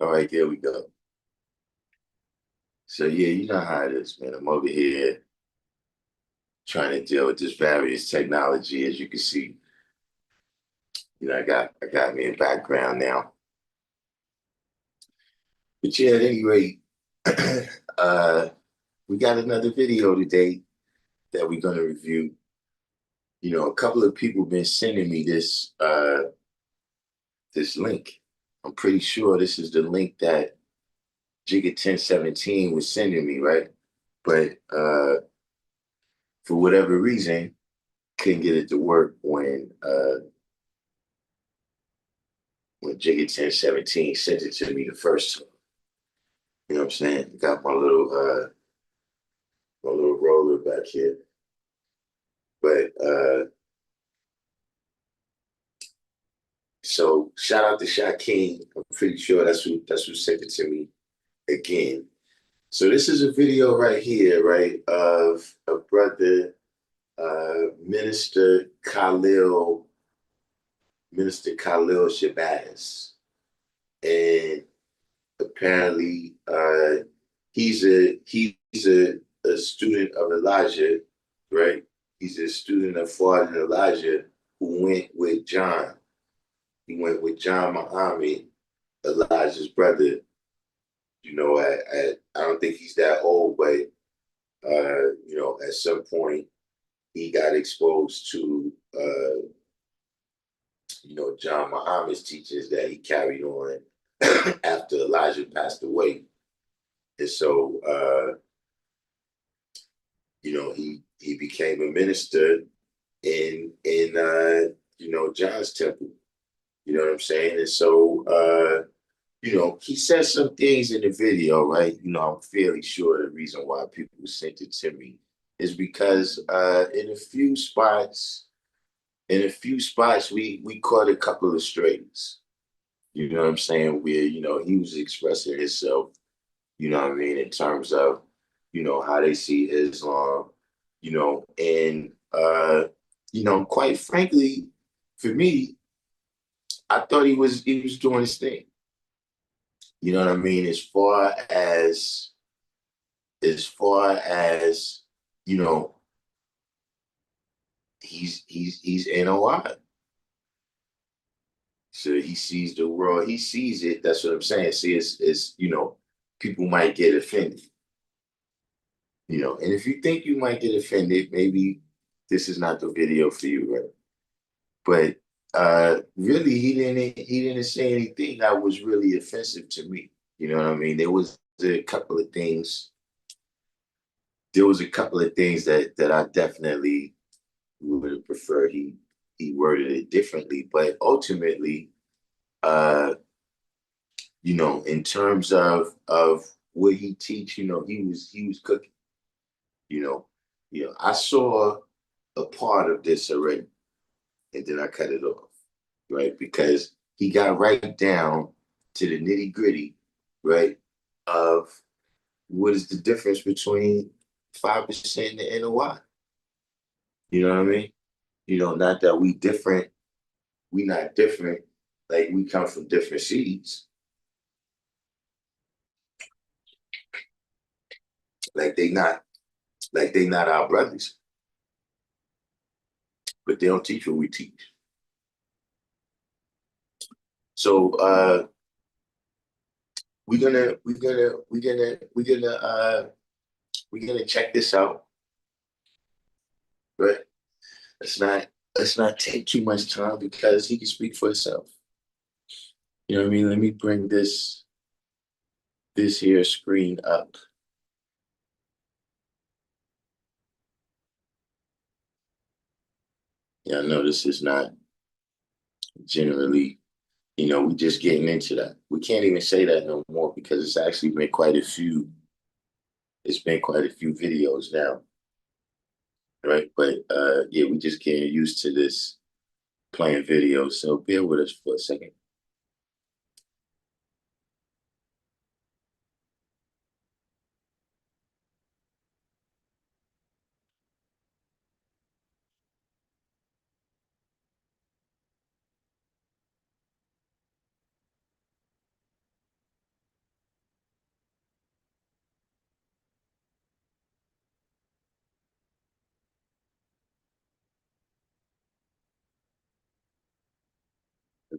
All right, there we go. So yeah, you know how it is, man. I'm over here trying to deal with this various technology. As you can see, I got me a background now. But yeah, at any rate, uh, we got another video today that we're gonna review. A couple of people been sending me this link. I'm pretty sure this is the link that Jigga 1017 was sending me, right? But for whatever reason, couldn't get it to work when Jigga 1017 sent it to me the first time. You know what I'm saying? Got my little roller back here. But so shout out to Shaquem. I'm pretty sure that's who sent it to me again. So this is a video right here, right, of a brother, Minister Khalil Shabazz. And apparently he's a student of Elijah, right? He's a student of Fuad and Elijah who went with John. He went with John Muhammad, Elijah's brother. I don't think he's that old, but at some point he got exposed to John Muhammad's teachings that he carried on after Elijah passed away. And so he became a minister in John's temple. You know what I'm saying? And so he says some things in the video, right? I'm fairly sure the reason why people sent it to me is because in a few spots we caught a couple of strays. You know what I'm saying? Where, he was expressing himself, what I mean, in terms of, how they see Islam, and quite frankly, for me, I thought he was doing his thing. You know what I mean? As far as you know, he's NOI. So he sees the world, he sees it. That's what I'm saying. See, it's people might get offended. And if you think you might get offended, maybe this is not the video for you, right? But really, he didn't say anything that was really offensive to me. You know what I mean? A couple of things. There was a couple of things that I definitely would have preferred he worded it differently. But ultimately, in terms of what he teach, he was cooking. You know, I saw a part of this already, and then I cut it off, right? Because he got right down to the nitty gritty, right, of what is the difference between 5% and the NOI. You know what I mean? Not that we not different, like we come from different seeds, like they not our brothers, but they don't teach what we teach. So we're gonna check this out, right? Let's not let's not take too much time because he can speak for himself. You know what I mean? Let me bring this here screen up. Yeah, I know this is not generally, we just getting into that. We can't even say that no more because it's been quite a few videos now, right? But yeah, we just getting used to this playing videos. So bear with us for a second.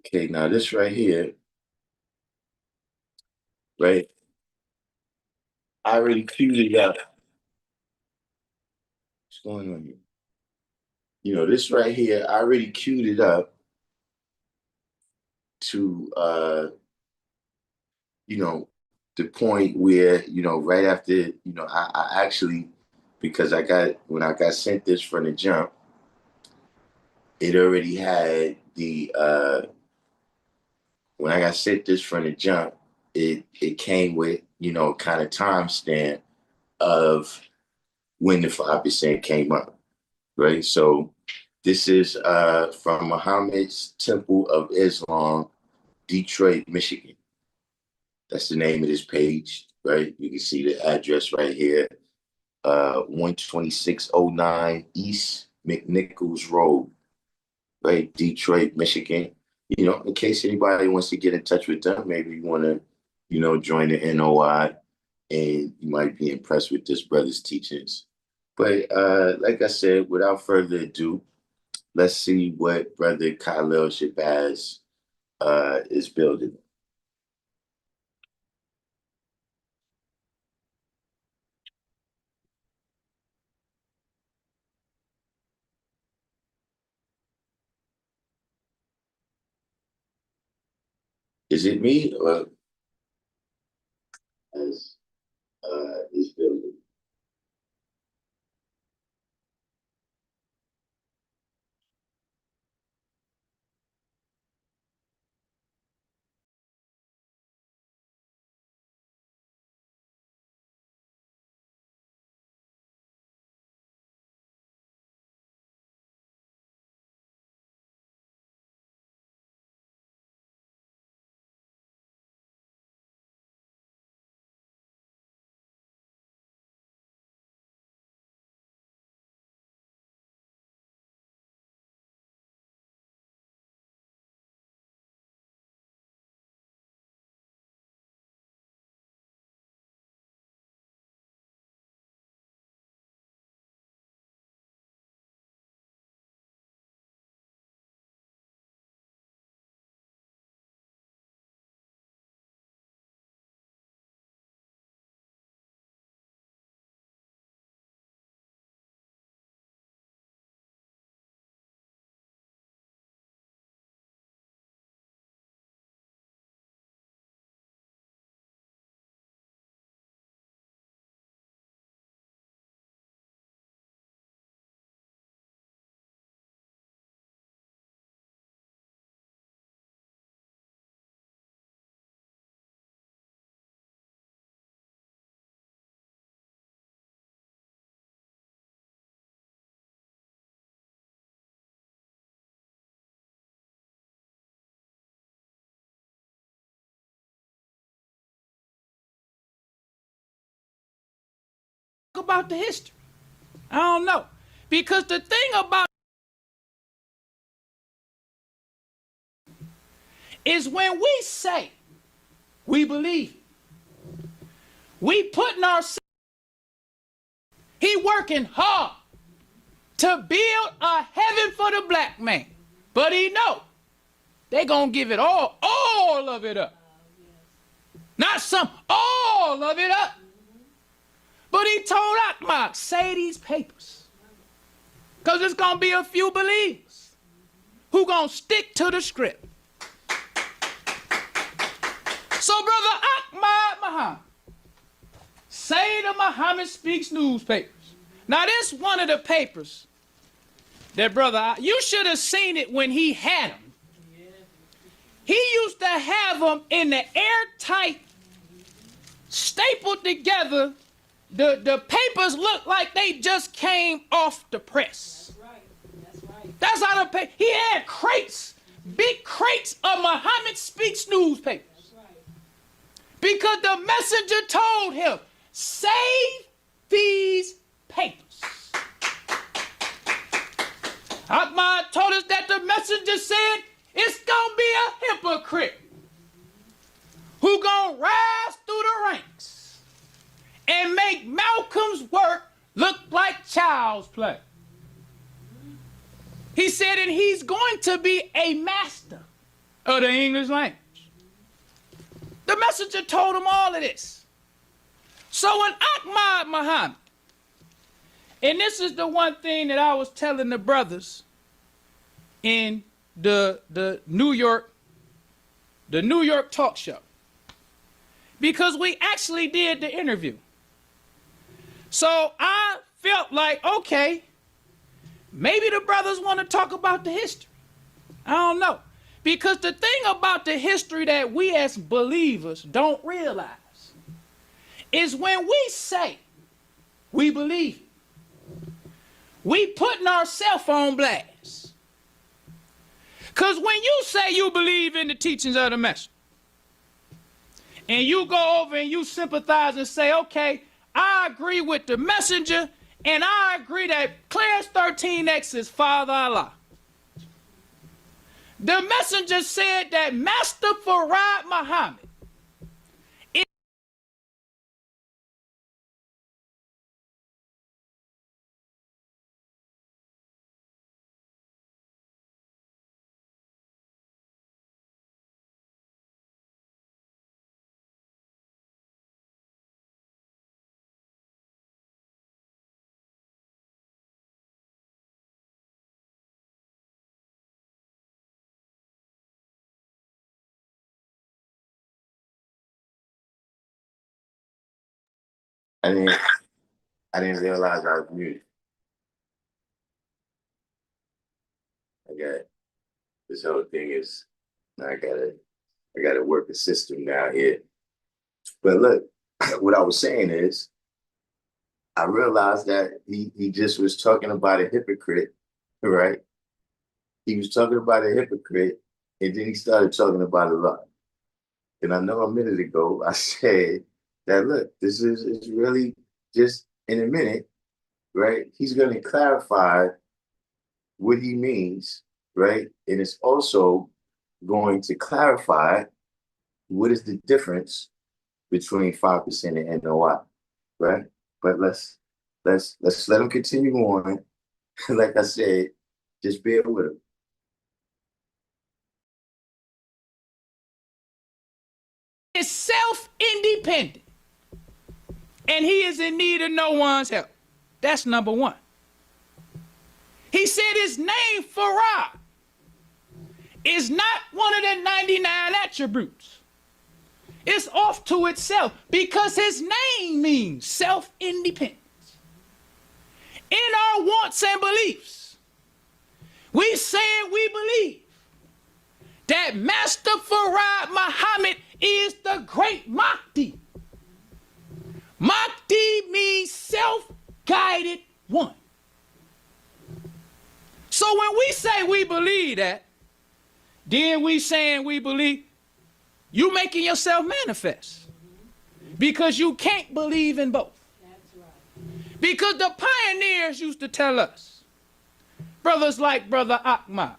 Okay, now this right here, right? I already queued it up. What's going on here? This right here, I already queued it up to the point where, right after, I actually, because when I got sent this from the jump, it already had when I got sent this from the jump, it came with, kind of timestamp of when the 5% came up, right? So this is from Muhammad's Temple of Islam, Detroit, Michigan. That's the name of this page, right? You can see the address right here, 12609 East McNichols Road, right? Detroit, Michigan. In case anybody wants to get in touch with them, maybe you want to, join the NOI, and you might be impressed with this brother's teachings. But like I said, without further ado, let's see what Brother Khalil Shabazz is building. Is it me or as is building? About the history. I don't know. Because the thing about is when we say we believe, we putting ourselves, he working hard to build a heaven for the black man. But he know they gonna give it all of it up. Not some, all of it up. But he told Ahmad, say these papers. Because there's going to be a few believers who going to stick to the script. So Brother Ahmad Muhammad, say the Muhammad Speaks newspapers. Now this one of the papers that brother, you should have seen it when he had them. He used to have them in the airtight, stapled together. The papers look like they just came off the press. That's right. That's right. That's how the paper. He had crates, big crates of Muhammad Speaks newspapers. That's right. Because the messenger told him, save these papers. Ahmad told us that the messenger said, it's gonna be a hypocrite who gonna rise through the ranks and make Malcolm's work look like child's play. He said, and he's going to be a master of the English language. The messenger told him all of this. So when Ahmad Muhammad, and this is the one thing that I was telling the brothers in the New York talk show, because we actually did the interview. So I felt like, okay, maybe the brothers want to talk about the history. I don't know. Because the thing about the history that we as believers don't realize is when we say we believe it, we putting ourselves on blast. Because when you say you believe in the teachings of the Messenger, and you go over and you sympathize and say, okay, I agree with the Messenger, and I agree that Clarence 13X is Father Allah. The Messenger said that Master Farad Muhammad I didn't I didn't realize I was muted. I got this whole thing is I gotta work the system now here. But look, what I was saying is I realized that he just was talking about a hypocrite, right? He was talking about a hypocrite, and then he started talking about a lot. And I know a minute ago I said that look, this is really just in a minute, right? He's going to clarify what he means, right? And it's also going to clarify what is the difference between 5% and NOI, right? But let's let him continue on. Like I said, just bear with him. is self-independent, and he is in need of no one's help. That's number one. He said his name, Farad, is not one of the 99 attributes. It's off to itself because his name means self-independence. In our wants and beliefs, we say we believe that Master Farad Muhammad is the great Mahdi. Mahdi means self-guided one. So when we say we believe that, then we saying we believe, you making yourself manifest. Because you can't believe in both. That's right. Because the pioneers used to tell us, brothers like Brother Ahmad,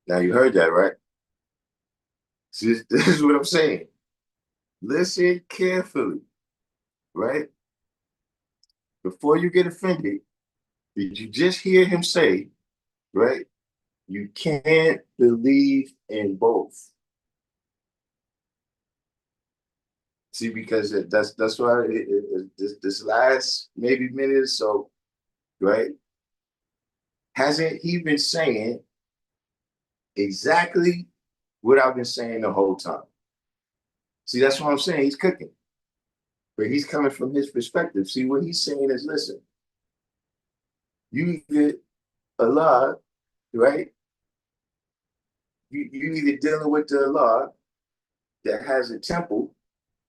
Now you heard that, right? See, this is what I'm saying. Listen carefully, right? Before you get offended, did you just hear him say, right? You can't believe in both. See, because that's why this last maybe minute or so, right? Hasn't he been saying exactly what I've been saying the whole time? See, that's what I'm saying. He's cooking. But he's coming from his perspective. See, what he's saying is, listen, you either Allah, right? You either dealing with the Allah that has a temple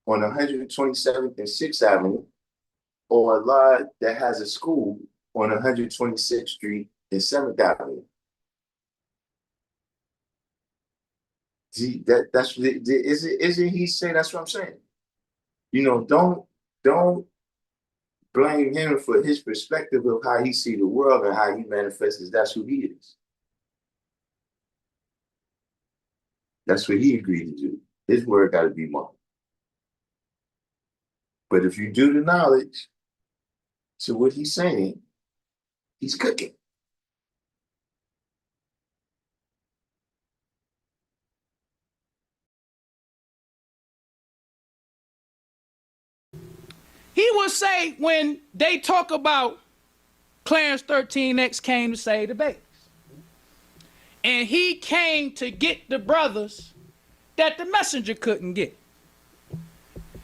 on 127th and 6th Avenue, or Allah that has a school on 126th Street and 7th Avenue. See, isn't he saying that's what I'm saying? You know, don't blame him for his perspective of how he see the world and how he manifests. That's who he is. That's what he agreed to do. His word got to be more. But if you do the knowledge, So what he's saying, he's cooking. He will say when they talk about Clarence 13X came to save the babies. And he came to get the brothers that the messenger couldn't get.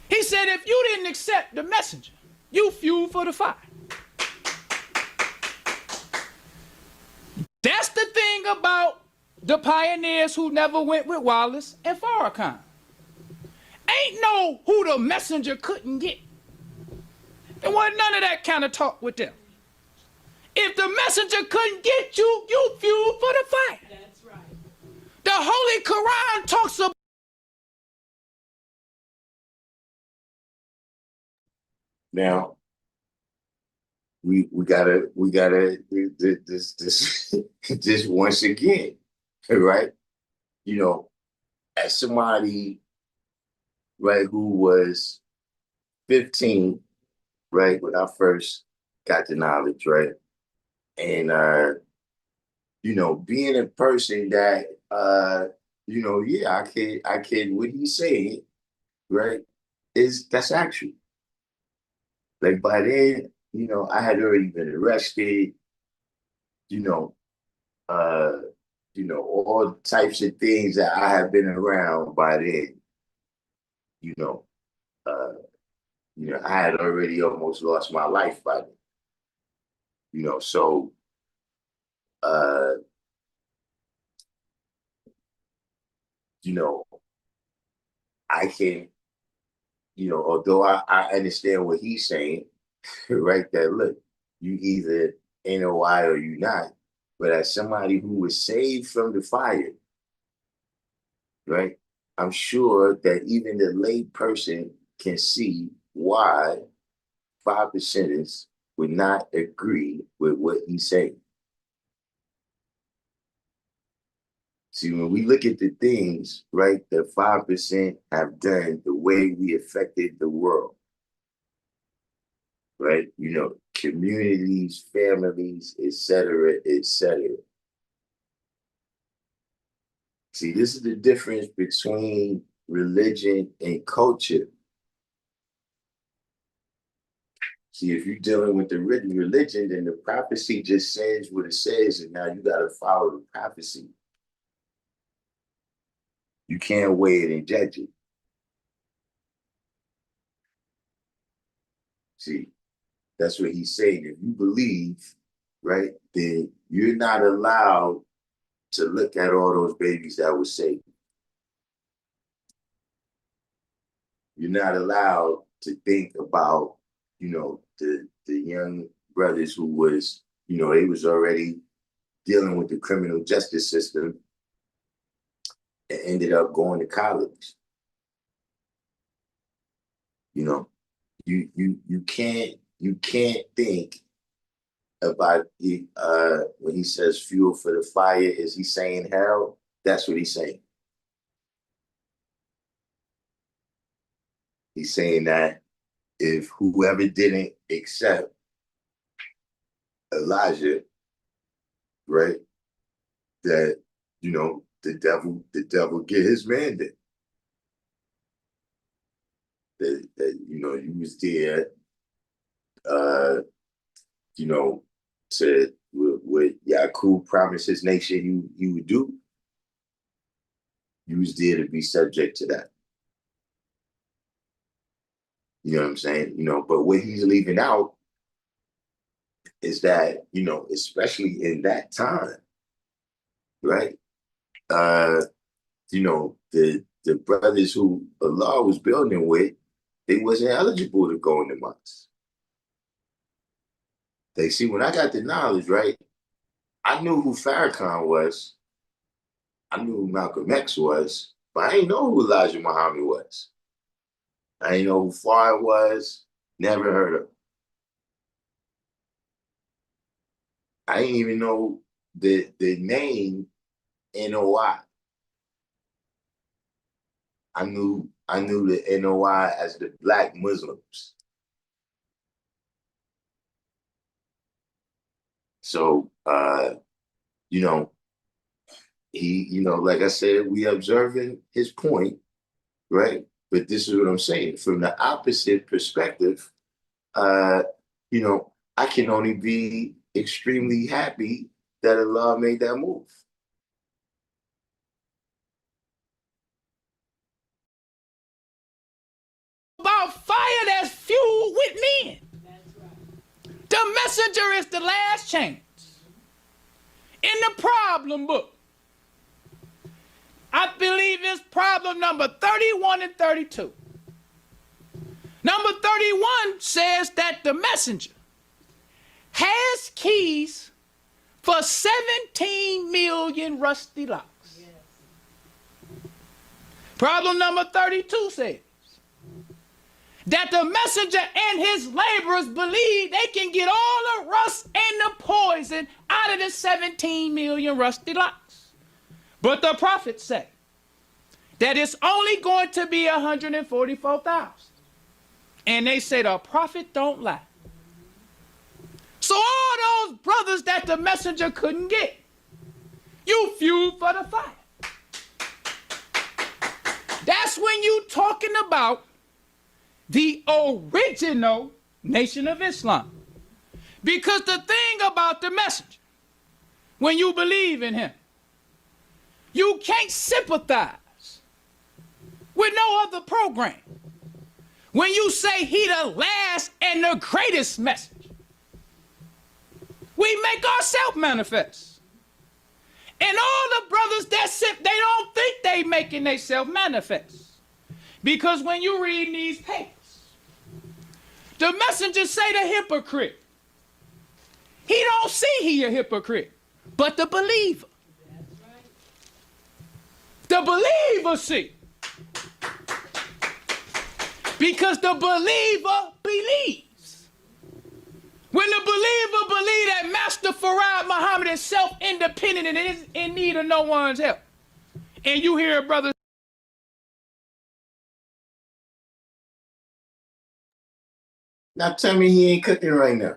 He said, if you didn't accept the messenger, you fuel for the fire. That's the thing about the pioneers who never went with Wallace and Farrakhan. Ain't no who the messenger couldn't get. There wasn't none of that kind of talk with them. If the messenger couldn't get you, you fuel for the fire. That's right. The Holy Quran talks about. Now, we gotta this this once again, right? You know, as somebody, right, who was 15, right, when I first got the knowledge, right? And you know, being a person that you know, yeah, I can what he's saying, right, that's actual. Like by then, you know, I had already been arrested, you know, uh, all types of things that I have been around by then, you know, uh, I had already almost lost my life by then, you know, so uh, you know, I can, you know, although I understand what he's saying, right? That look, you either NOI or you not. But as somebody who was saved from the fire, right? I'm sure that even the lay person can see why 5%ers would not agree with what he's saying. See, when we look at the things, right, that 5% have done, the way we affected the world, right? You know, communities, families, et cetera, et cetera. See, this is the difference between religion and culture. See, if you're dealing with the written religion, then the prophecy just says what it says, and now you got to follow the prophecy. You can't weigh it and judge it. See, that's what he's saying. If you believe, right, then you're not allowed to look at all those babies that were saved. You're not allowed to think about, you know, the young brothers who was, you know, they was already dealing with the criminal justice system and ended up going to college. You know, you can't think about it, when he says fuel for the fire. Is he saying hell? That's what he's saying. He's saying that if whoever didn't accept Elijah, right, that, you know, the devil get his mandate. That you know, you was there, uh, you know, to what Yaqub promised his nation he would do. You was there to be subject to that. You know what I'm saying? You know, but what he's leaving out is that, you know, especially in that time, right? Uh, you know, the brothers who Allah was building with, they wasn't eligible to go in the mosque. They see, when I got the knowledge, right, I knew who Farrakhan was, I knew who Malcolm X was, but I didn't know who Elijah Muhammad was. I didn't know who Fard was, never heard of him. I didn't even know the name NOI. I knew the NOI as the Black Muslims. So, you know, like I said, we observing his point, right? But this is what I'm saying. From the opposite perspective, uh, I can only be extremely happy that Allah made that move. About fire that's fueled with men. The messenger is the last chance. In the problem book, I believe it's problem number 31 and 32. Number 31 says that the messenger has keys for 17 million rusty locks. Yes. Problem number 32 says that the messenger and his laborers believe they can get all the rust and the poison out of the 17 million rusty locks. But the prophets say that it's only going to be 144,000. And they say the prophet don't lie. So all those brothers that the messenger couldn't get, you fueled for the fire. That's when you talking about the original Nation of Islam. Because the thing about the messenger, when you believe in him, you can't sympathize with no other program. When you say he the last and the greatest message, we make ourselves manifest. And all the brothers that sit, they don't think they making themselves manifest. Because when you read these papers, the messenger say the hypocrite. He don't see he a hypocrite, but the believer. The believer see. Because the believer believes. When the believer believes that Master Farad Muhammad is self-independent and is in need of no one's help, and you hear a brother. Now tell me he ain't cooking right now.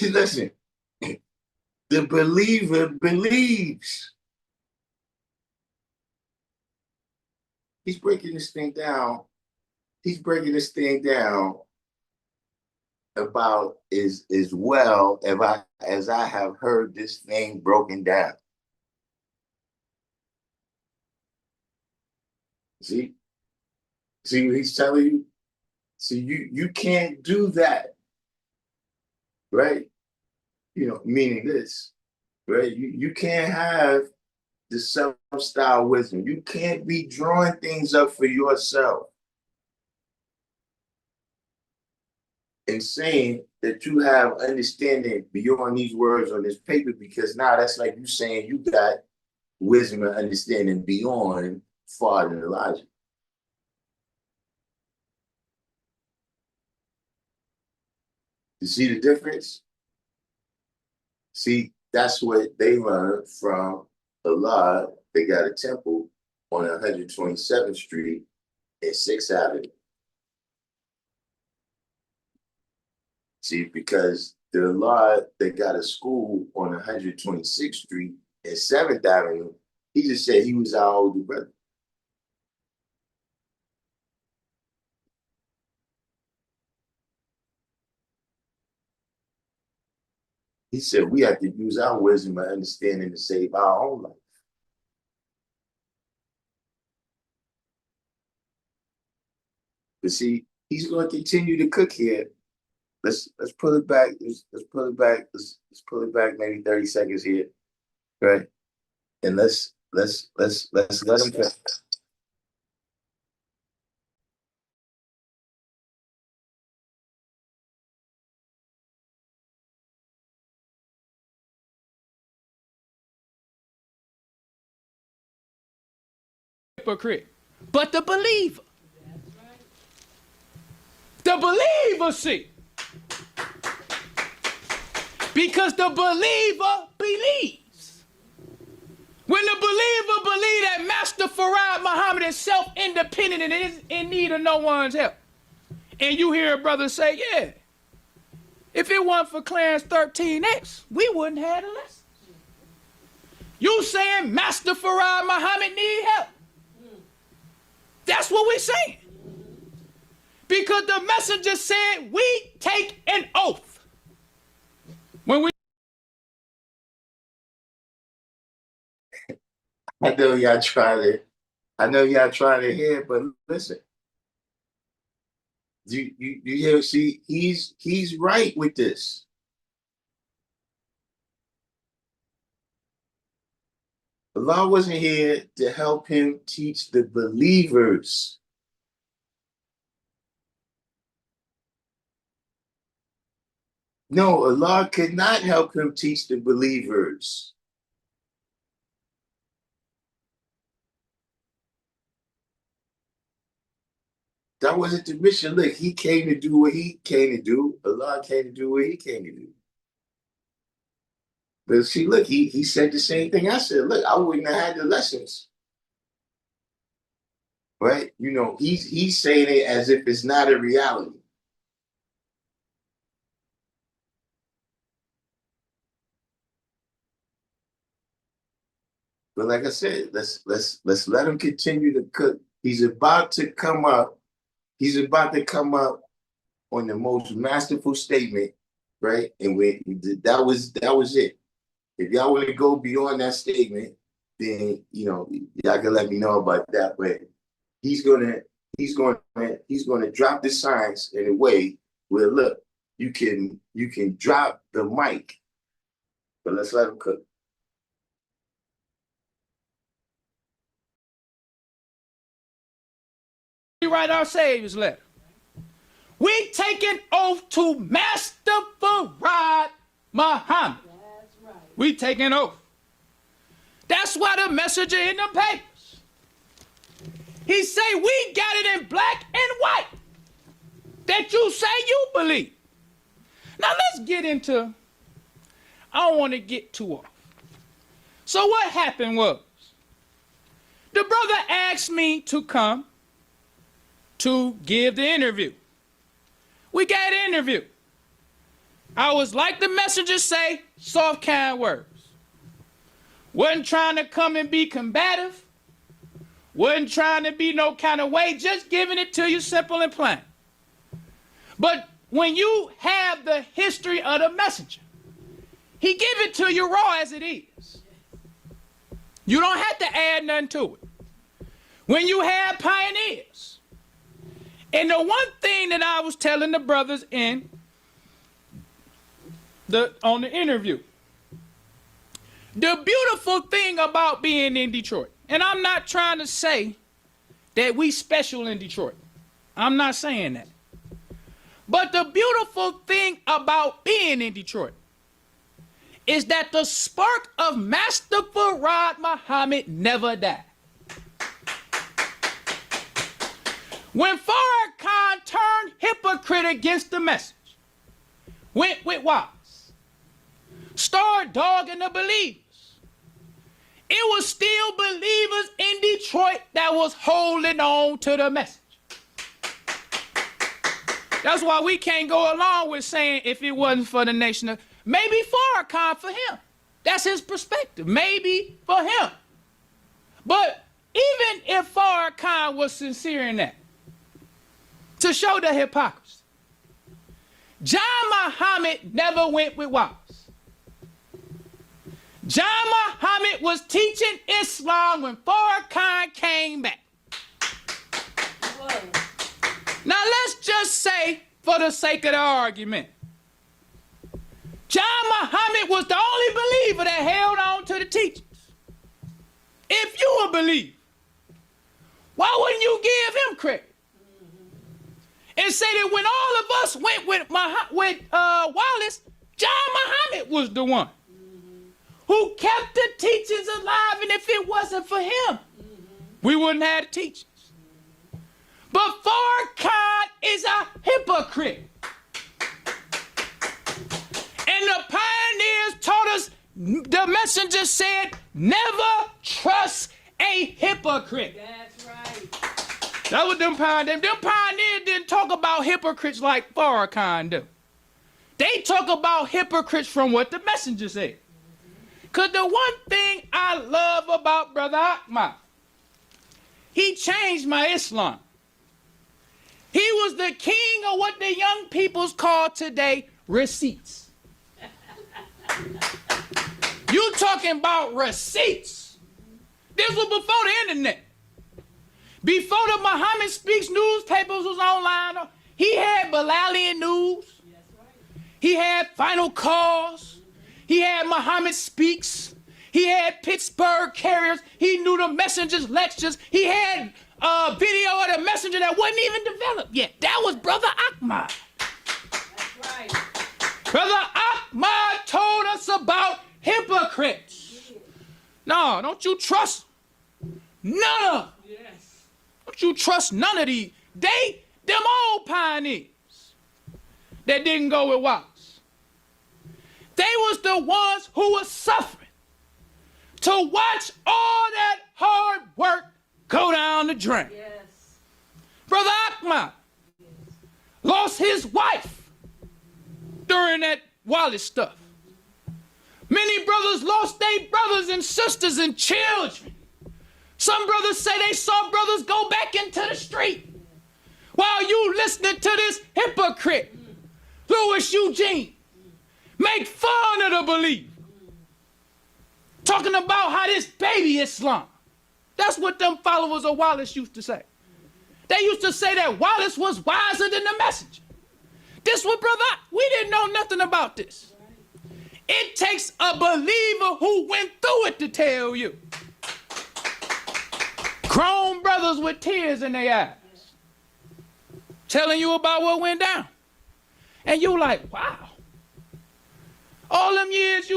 Listen, the believer believes. He's breaking this thing down. He's breaking this thing down about as well as I have heard this thing broken down. See what he's telling you? See, you can't do that, right? Meaning this, right? You can't have the self-style wisdom. You can't be drawing things up for yourself and saying that you have understanding beyond these words on this paper, because now that's like you saying you got wisdom and understanding beyond far than Elijah. You see the difference? See, that's what they learned from Allah. They got a temple on 127th Street and 6th Avenue. See, because the Allah, they got a school on 126th Street and 7th Avenue. He just said he was our older brother. He said we have to use our wisdom and understanding to save our own life. But see, he's going to continue to cook here. Let's pull it back. Let's pull it back. Let's pull it back maybe 30 seconds here, right? And let's let him cook. Hypocrite, but the believer. The believer see. Because the believer believes. When the believer believes that Master Farad Muhammad is self-independent and is in need of no one's help, and you hear a brother say, yeah, if it it wasn't for Clarence 13X, we wouldn't have the lesson. You saying Master Farad Muhammad need help? That's what we're saying. Because the messenger said we take an oath. When we I know y'all trying to hear, but listen. You hear? See, he's right with this. Allah wasn't here to help him teach the believers. No, Allah could not help him teach the believers. That wasn't the mission. Look, he came to do what he came to do. Allah came to do what he came to do. But see, look, he said the same thing I said. Look, I wouldn't have had the lessons. Right? You know, he's saying it as if it's not a reality. But like I said, let's let him continue to cook. He's about to come up. He's about to come up on the most masterful statement, right? And that was it. If y'all want to go beyond that statement, then y'all can let me know about that. But he's gonna drop the science in a way where, look, you can drop the mic, but let's let him cook. We write our Savior's letter. We take an oath to Master Farad Muhammad. That's right. We take an oath. That's why the messenger in the papers, he say we got it in black and white that you say you believe. Now let's get into, I don't want to get too off. So what happened was, the brother asked me to come to give the interview. We got an interview. I was like the messenger say, soft, kind words. Wasn't trying to come and be combative. Wasn't trying to be no kind of way, just giving it to you simple and plain. But when you have the history of the messenger, he give it to you raw as it is. You don't have to add nothing to it. When you have pioneers, and the one thing that I was telling the brothers on the interview, the beautiful thing about being in Detroit, and I'm not trying to say that we special in Detroit. I'm not saying that. But the beautiful thing about being in Detroit is that the spark of Master Farad Muhammad never died. When Farrakhan turned hypocrite against the message, went with Wallace, started dogging the believers, it was still believers in Detroit that was holding on to the message. That's why we can't go along with saying if it wasn't for the nation of, maybe Farrakhan for him. That's his perspective. Maybe for him. But even if Farrakhan was sincere in that, to show the hypocrisy, John Muhammad never went with Wallace. John Muhammad was teaching Islam when Farrakhan came back. Whoa. Now let's just say, for the sake of the argument, John Muhammad was the only believer that held on to the teachings. If you a believer, why wouldn't you give him credit? And say that when all of us went with Wallace, John Muhammad was the one who kept the teachings alive, and if it wasn't for him, we wouldn't have the teachings. But Farrakhan is a hypocrite. And the pioneers taught us, the messenger said, never trust a hypocrite. That's right. That was them pioneers. Them pioneers didn't talk about hypocrites like Farrakhan do. They talk about hypocrites from what the messenger said. Because the one thing I love about Brother Ahmad, he changed my Islam. He was the king of what the young peoples call today receipts. You talking about receipts. This was before the internet. Before the Muhammad Speaks newspapers was online, he had Bilalian News. He had Final Calls. He had Muhammad Speaks. He had Pittsburgh Carriers. He knew the messenger's lectures. He had a video of the messenger that wasn't even developed yet. That was Brother Ahmad. That's right. Brother Ahmad told us about hypocrites. No, don't you trust none of them. Yes. Don't you trust none of these. Them old pioneers that didn't go with Wallace. They was the ones who were suffering to watch all that hard work go down the drain. Yes. Brother Ahmad lost his wife during that Wallace stuff. Many brothers lost their brothers and sisters and children. Some brothers say they saw brothers go back into the street while you listening to this hypocrite, Louis Eugene, make fun of the believer. Talking about how this baby Islam. That's what them followers of Wallace used to say. They used to say that Wallace was wiser than the messenger. This was brother, we didn't know nothing about this. It takes a believer who went through it to tell you. Grown brothers with tears in their eyes, telling you about what went down. And you like, wow. All them years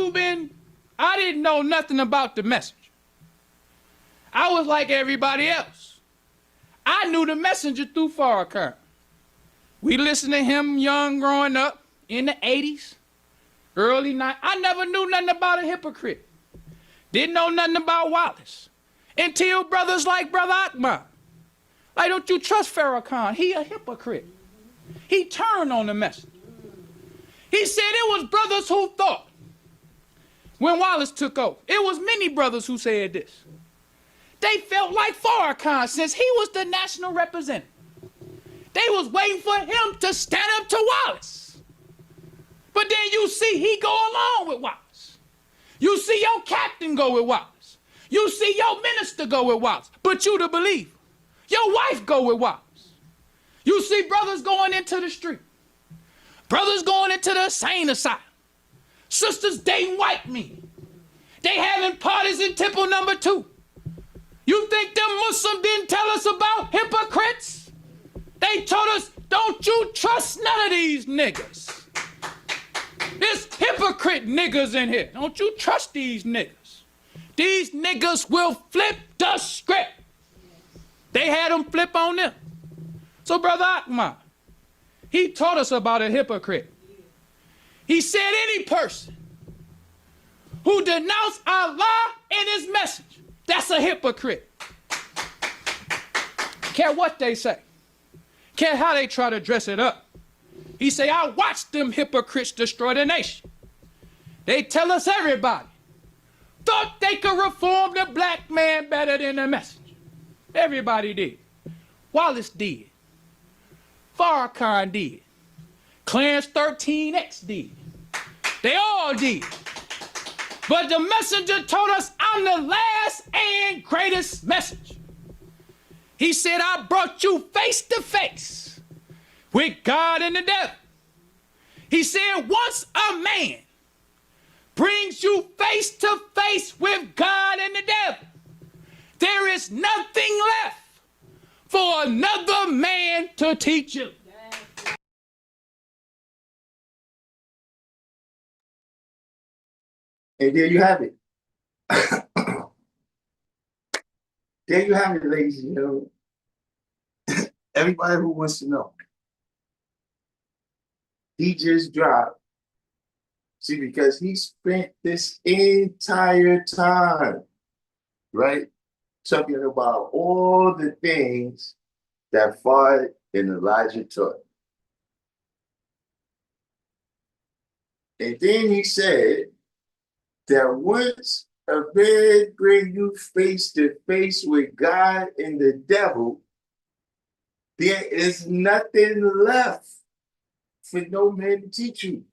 I didn't know nothing about the messenger. I was like everybody else. I knew the messenger through Farrakhan. We listened to him young growing up in the 80s, early 90s. I never knew nothing about a hypocrite. Didn't know nothing about Wallace. Until brothers like Brother Ahmad. Like, don't you trust Farrakhan? He a hypocrite. He turned on the messenger. He said it was brothers who thought when Wallace took over. It was many brothers who said this. They felt like Farrakhan since he was the national representative. They was waiting for him to stand up to Wallace. But then you see he go along with Wallace. You see your captain go with Wallace. You see your minister go with Wallace. But you the believer. Your wife go with Wallace. You see brothers going into the street. Brothers going into the insane asylum. Sisters dating white men. They having parties in Temple number 2. You think them Muslims didn't tell us about hypocrites? They told us, don't you trust none of these niggas. There's hypocrite niggas in here. Don't you trust these niggas. These niggas will flip the script. They had them flip on them. So Brother Ahmad, he taught us about a hypocrite. He said any person who denounced Allah and his message, that's a hypocrite. Care what they say. Care how they try to dress it up. He say, I watched them hypocrites destroy the nation. They tell us everybody thought they could reform the black man better than the messenger. Everybody did. Wallace did. Farrakhan did. Clarence 13X did. They all did. But the messenger told us, I'm the last and greatest messenger. He said, I brought you face to face with God and the devil. He said, once a man brings you face to face with God and the devil, there is nothing left for another man to teach you. And there you have it. There you have it, ladies and gentlemen. Everybody who wants to know. He just dropped. See, because he spent this entire time, right, talking about all the things that Fard and Elijah taught. And then he said that once a man bring you face to face with God and the devil, there is nothing left for no man to teach you.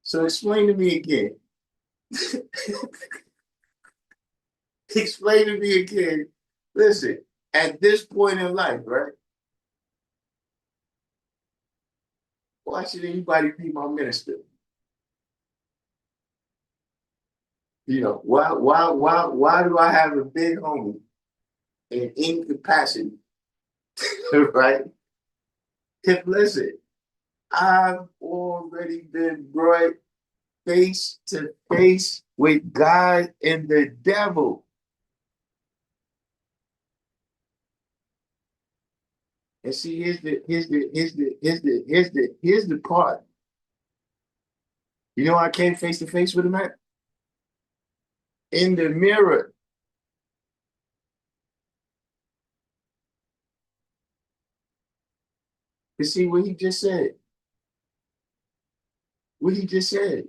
So explain to me again. Explain to me again. Listen, at this point in life, right? Why should anybody be my minister? You know, why do I have a big homie in incapacity, right? If listen, I've already been brought face to face with God and the devil. And see, here's the part. You know, I came face to face with him at in the mirror. You see what he just said. What he just said.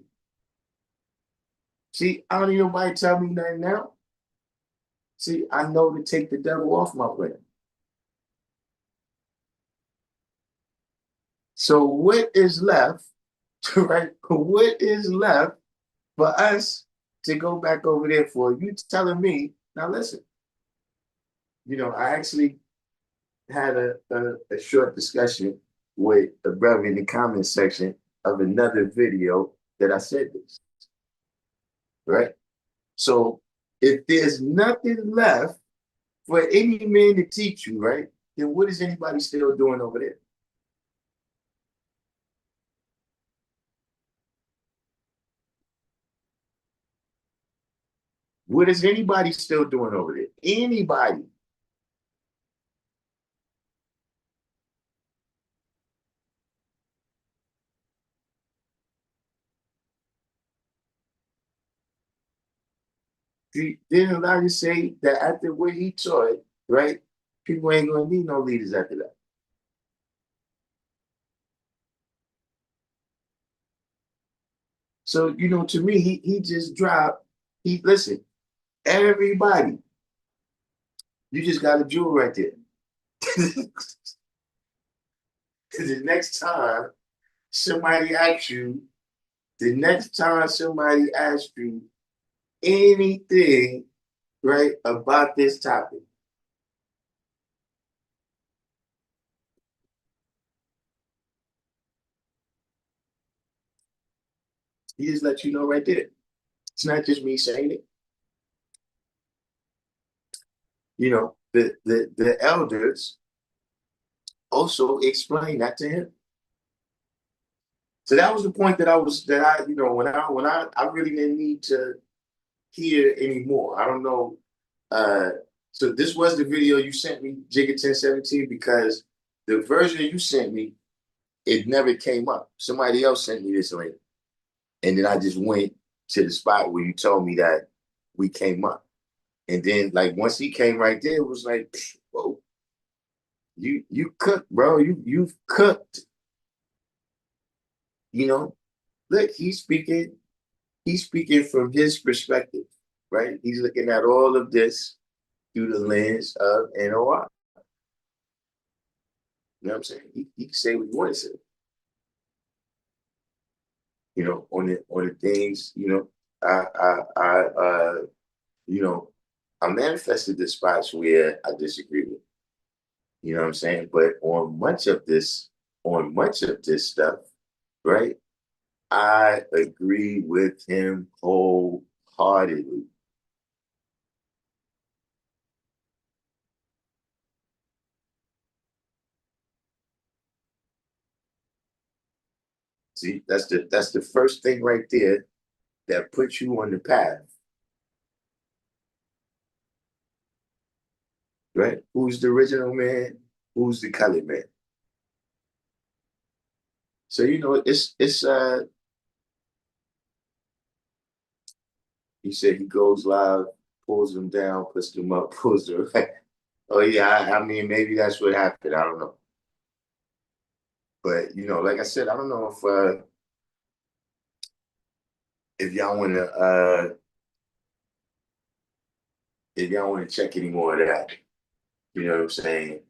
See, I don't need nobody tell me nothing now. See, I know to take the devil off my plate. So what is left, right? What is left for us to go back over there for? You telling me, now listen, you know, I actually had a short discussion with a brother in the comment section of another video that I said this, right? So if there's nothing left for any man to teach you, right, then what is anybody still doing over there? What is anybody still doing over there? Anybody. Didn't Elijah say that after what he taught, right, people ain't gonna need no leaders after that. So, you know, to me, he just dropped, he listen, everybody, you just got a jewel right there. The next time somebody asks you, the next time somebody asks you anything, right, about this topic, he just let you know right there. It's not just me saying it. You know, the elders also explained that to him. So that was the point that you know, when I really didn't need to hear anymore. I don't know. So this was the video you sent me, Jigga 1017, because the version you sent me, it never came up. Somebody else sent me this link. And then I just went to the spot where you told me that we came up. And then like once he came right there, it was like, whoa, you cooked, bro. You've cooked. You know, look, he's speaking from his perspective, right? He's looking at all of this through the lens of NOI. You know what I'm saying? He can say what he wants to say. You know, on the things, you know, you know, I manifested the spots where I disagree with. You know what I'm saying? But on much of this stuff, right? I agree with him wholeheartedly. See, that's the first thing right there that puts you on the path. Right? Who's the original man? Who's the colored man? So you know, it's he said he goes live, pulls them down, puts them up, pulls them right. Oh yeah, I mean maybe that's what happened. I don't know. But like I said, I don't know if y'all wanna check any more of that. You know what I'm saying?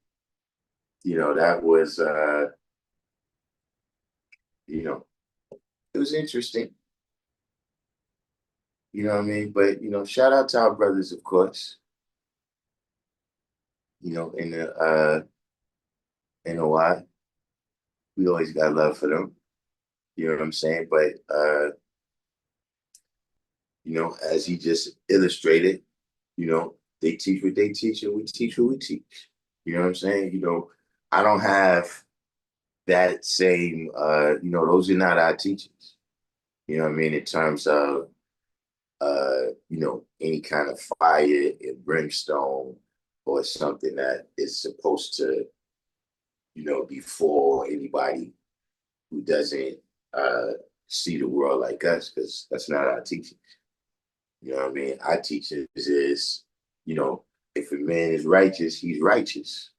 That was it was interesting. You know what I mean? But shout out to our brothers, of course. In the NOI. We always got love for them. You know what I'm saying? But as he just illustrated, they teach what they teach and we teach what we teach. You know what I'm saying? I don't have that same those are not our teachings. You know what I mean? In terms of any kind of fire and brimstone or something that is supposed to, befall anybody who doesn't see the world like us, because that's not our teaching. You know what I mean? Our teachings is, if a man is righteous, he's righteous.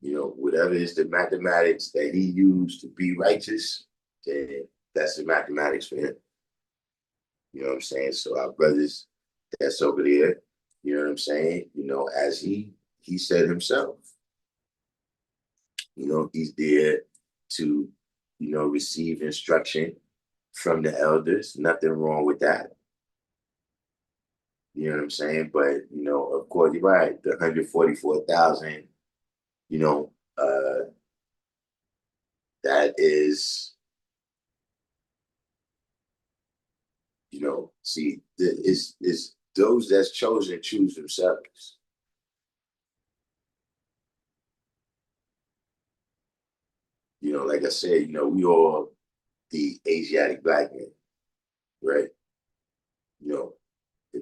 Whatever is the mathematics that he used to be righteous, then that's the mathematics for him. You know what I'm saying? So our brothers that's over there, you know what I'm saying? As he said himself, he's there to, receive instruction from the elders. Nothing wrong with that. You know what I'm saying? But, of course, you're right. The 144,000, that is, see, is those that's chosen choose themselves. Like I said, we all the Asiatic black men, right? The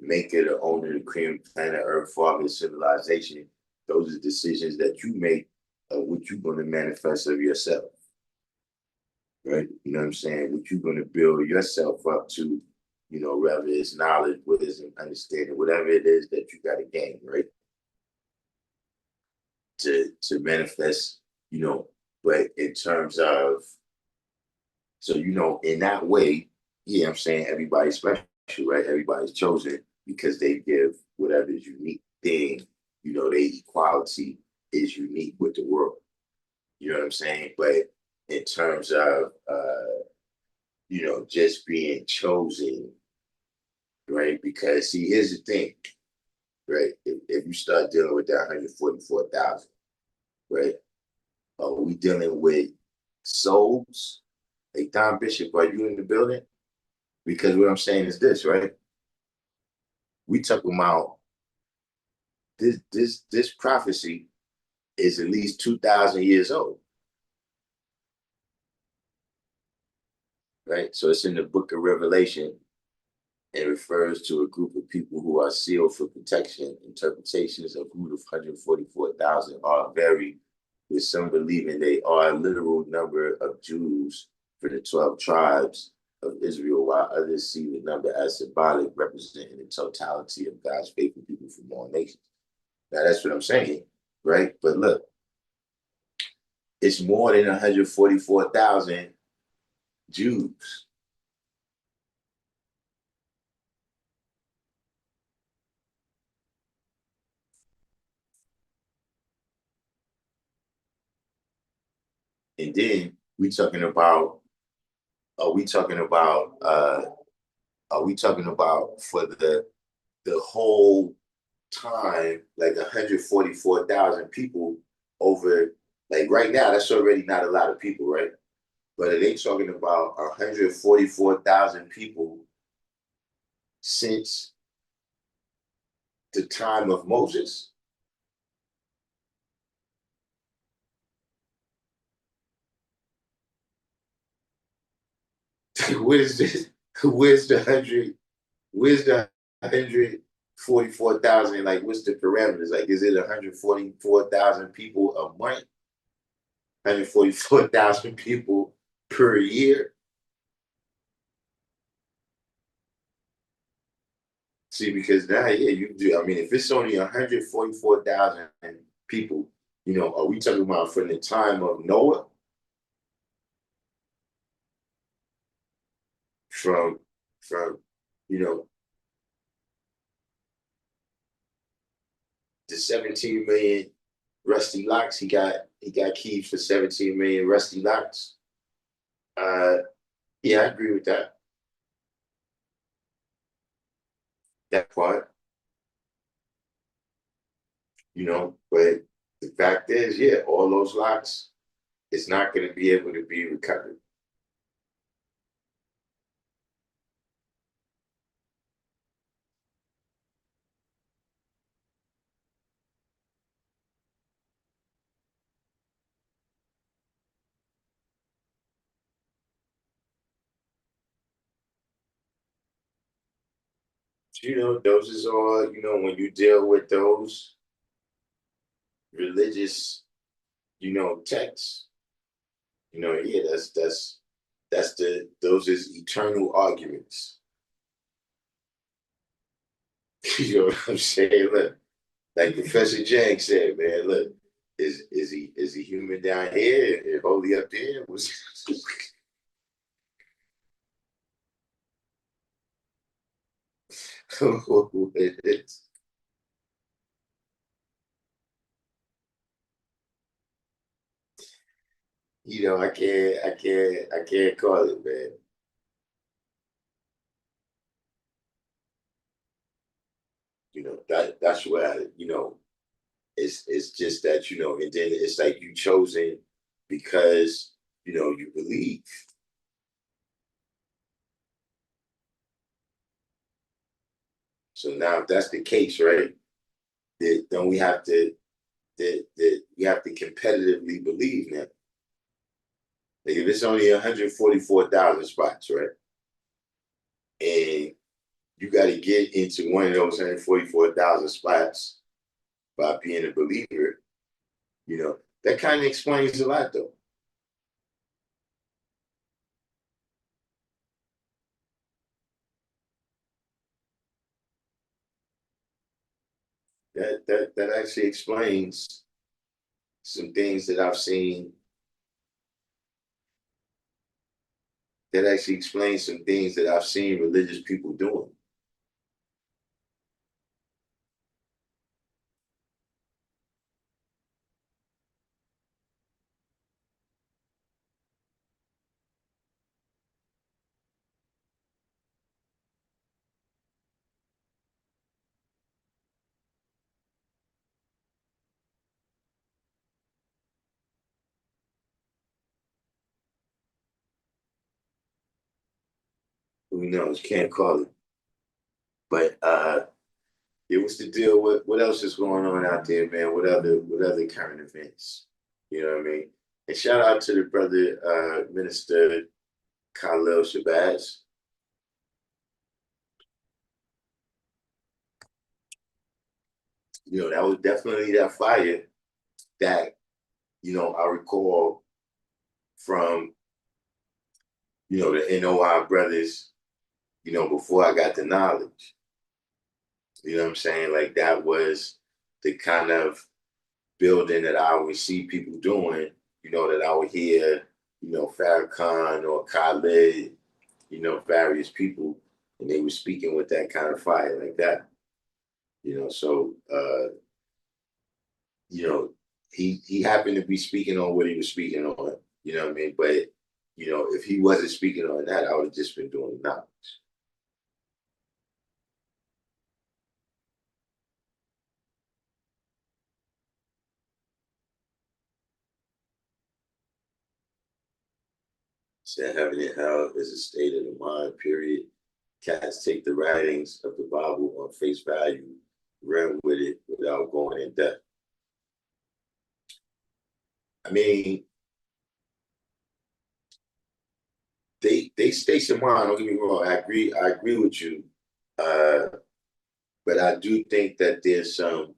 maker, the owner, the cream, planet, earth, father, civilization. Those are decisions that you make of what you're going to manifest of yourself, right? You know what I'm saying? What you're going to build yourself up to, whether it's knowledge, wisdom, understanding, whatever it is that you got to gain, right? To manifest, but in terms of, so, in that way, yeah, I'm saying everybody's special, right? Everybody's chosen because they give whatever is unique thing, their equality is unique with the world. You know what I'm saying? But in terms of, just being chosen, right? Because see, here's the thing, right? If you start dealing with that 144,000, right? Are we dealing with souls? Hey, Don Bishop, are you in the building? Because what I'm saying is this, right? We talk about this prophecy is at least 2,000 years old, right? So it's in the book of Revelation. It refers to a group of people who are sealed for protection. Interpretations of who the 144,000 are vary, with some believing they are a literal number of Jews for the 12 tribes of Israel, while others see the number as symbolic, representing the totality of God's faithful people from all nations. Now, that's what I'm saying, right? But look, it's more than 144,000 Jews. And then we talking about, are we talking about, for the whole time, like 144,000 people over, like right now, that's already not a lot of people, right? But are they talking about 144,000 people since the time of Moses? Where's this? Where's the hundred? Where's the 144,000? Like, what's the parameters? Like, is it 144,000 people a month? 144,000 people per year? See, because now, yeah, you do. I mean, if it's only 144,000 people Are we talking about from the time of Noah? From from you know the 17 million rusty locks. He got keys for 17 million rusty locks. Uh, yeah, I agree with that. That part, but the fact is, yeah, all those locks, it's not going to be able to be recovered. Those is all, when you deal with those religious, texts, yeah, those is eternal arguments. You know what I'm saying? Look, like Professor Jang said, man, look, is he human down here and holy up there? Was I can't call it, man. That's why, it's just that, and then it's like you chosen because, you believe. So now if that's the case, right, then we have to competitively believe now. Like if it's only 144,000 spots, right? And you got to get into one of those 144,000 spots by being a believer, that kind of explains a lot, though. That actually explains some things that I've seen. That actually explains some things that I've seen religious people doing. Who knows? Can't call it. But it was to deal with what else is going on out there, man. What other current events? You know what I mean? And shout out to the brother Minister Khalil Shabazz. That was definitely that fire that, I recall from, the NOI brothers, before I got the knowledge. You know what I'm saying? Like that was the kind of building that I would see people doing, that I would hear, Farrakhan or Khalid, various people, and they were speaking with that kind of fire like that. So he happened to be speaking on what he was speaking on, you know what I mean? But, if he wasn't speaking on that, I would have just been doing knowledge. Said heaven and hell is a state of the mind, period. Cats take the writings of the Bible on face value, run with it without going in depth. I mean, they state your mind. Don't get me wrong. I agree with you. Uh, but I do think that there's some,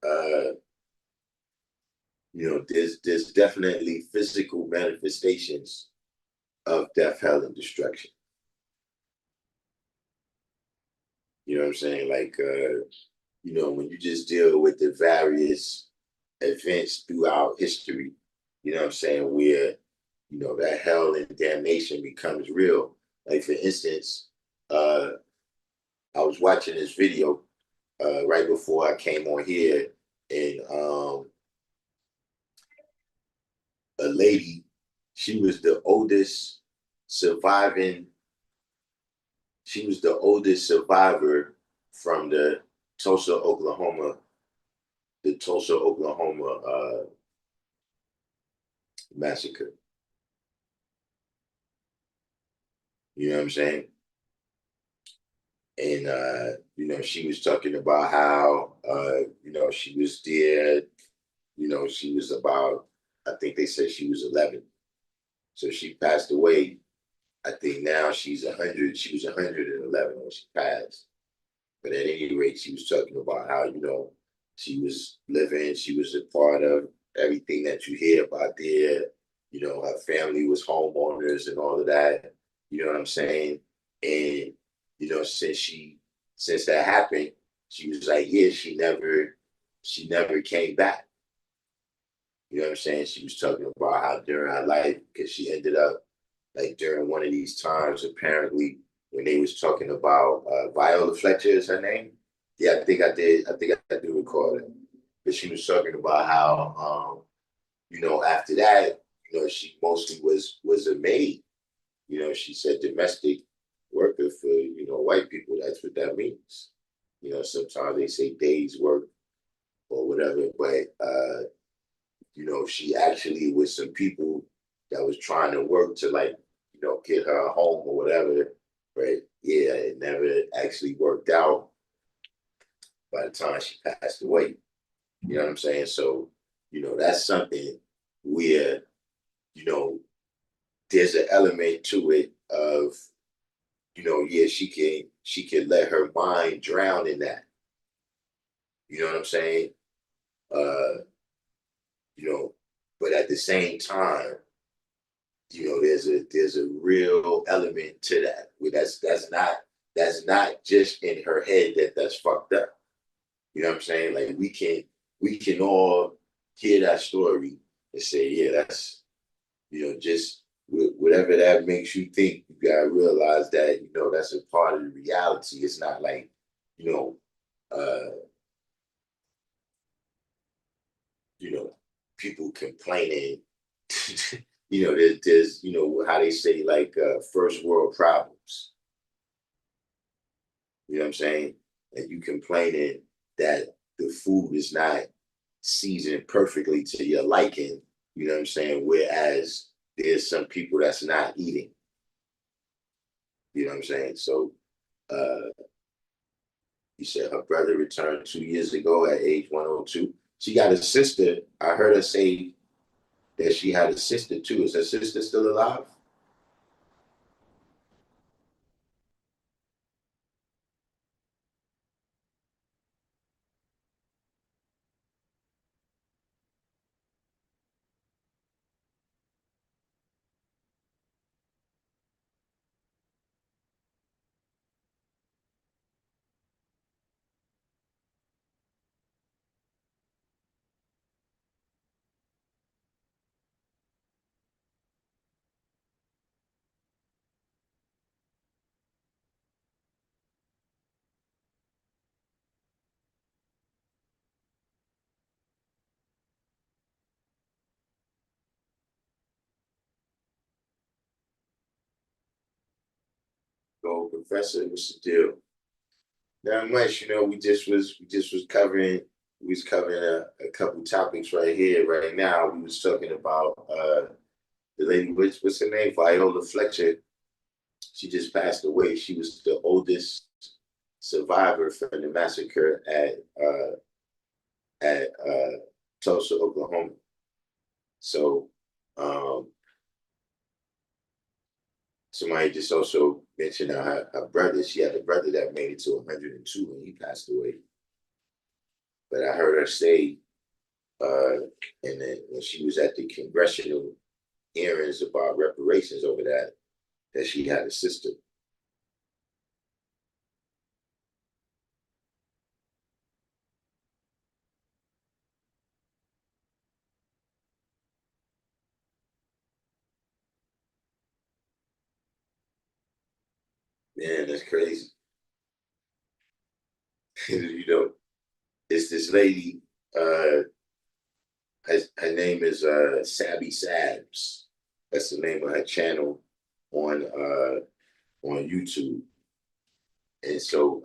uh, there's definitely physical manifestations of death, hell, and destruction. You know what I'm saying? Like, when you just deal with the various events throughout history, you know what I'm saying, where, you know, that hell and damnation becomes real. Like, for instance, I was watching this video right before I came on here, and a lady, she was the oldest surviving, she was the oldest survivor from the Tulsa, Oklahoma massacre. You know what I'm saying? And you know, she was talking about how you know, she was there, you know, she was about, I think they said she was 11. So she passed away. I think now she's 100. She was 111 when she passed. But at any rate, she was talking about how, you know, she was living, she was a part of everything that you hear about there. You know, her family was homeowners and all of that. You know what I'm saying? And, you know, since that happened, she was like, yeah, she never came back. You know what I'm saying? She was talking about how during her life, because she ended up, like, during one of these times, apparently, when they was talking about Viola Fletcher is her name. Yeah, I think I did. I think I do recall it. But she was talking about how, you know, after that, you know, she mostly was a maid. You know, she said domestic worker for, you know, white people. That's what that means. You know, sometimes they say days work or whatever, but you know, she actually was some people that was trying to work to, like, you know, get her a home or whatever. But yeah, it never actually worked out by the time she passed away. You know what I'm saying? So, you know, that's something where, you know, there's an element to it of, you know, yeah, she can let her mind drown in that. You know what I'm saying? Uh, you know, but at the same time, you know, there's a real element to that. Where that's not just in her head that's fucked up. You know what I'm saying? Like, we can all hear that story and say, yeah, that's, you know, just whatever that makes you think, you gotta realize that, you know, that's a part of the reality. It's not like, you know, you know, people complaining. You know, there's, you know, how they say, like, first world problems. You know what I'm saying? And you complaining that the food is not seasoned perfectly to your liking. You know what I'm saying? Whereas there's some people that's not eating. You know what I'm saying? So uh you said her brother returned 2 years ago at age 102. She got a sister. I heard her say that she had a sister too. Is her sister still alive? Go, Professor, what's the deal? Not much, you know. We just was covering a couple topics right here, right now. We was talking about the lady, what's her name? Viola Fletcher. She just passed away. She was the oldest survivor from the massacre at Tulsa, Oklahoma. So um, somebody just also mentioned her brother. She had a brother that made it to 102 and he passed away. But I heard her say, uh, and then when she was at the congressional hearings about reparations over that she had a sister. Man, that's crazy. You know, it's this lady, uh, her name is Shabazz. That's the name of her channel on YouTube. And so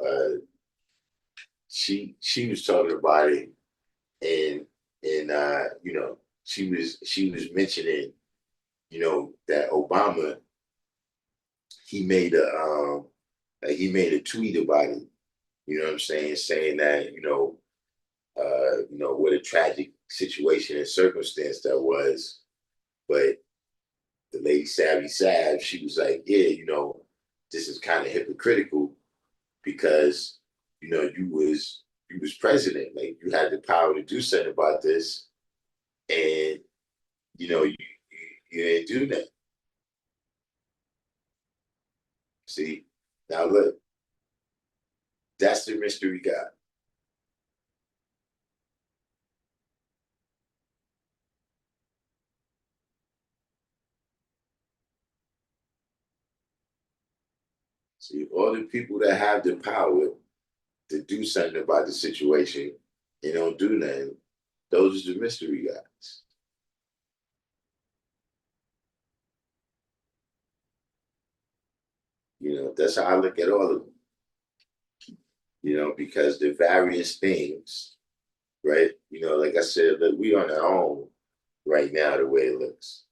she was talking about it, and she was mentioning, that Obama, he made a tweet about it. You know what I'm saying? Saying that, what a tragic situation and circumstance that was. But the lady Savvy Sav, she was like, yeah, this is kind of hypocritical because, you was president, like you had the power to do something about this, and you didn't do that. See, now look, that's the mystery God. See, all the people that have the power to do something about the situation and don't do nothing, those are the mystery guys. That's how I look at all of them. Because the various things, right? Like I said, look, we on our own right now the way it looks.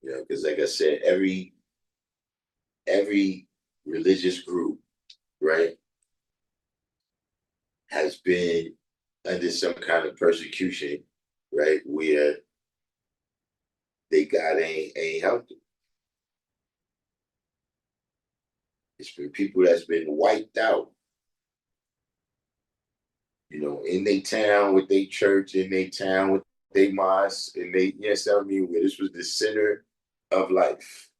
Because like I said, every religious group, right, has been under some kind of persecution, right, where they God ain't helped them. It's been people that's been wiped out, in their town with their church, in their town with their mosque, and they, yes, I mean, where this was the center of life.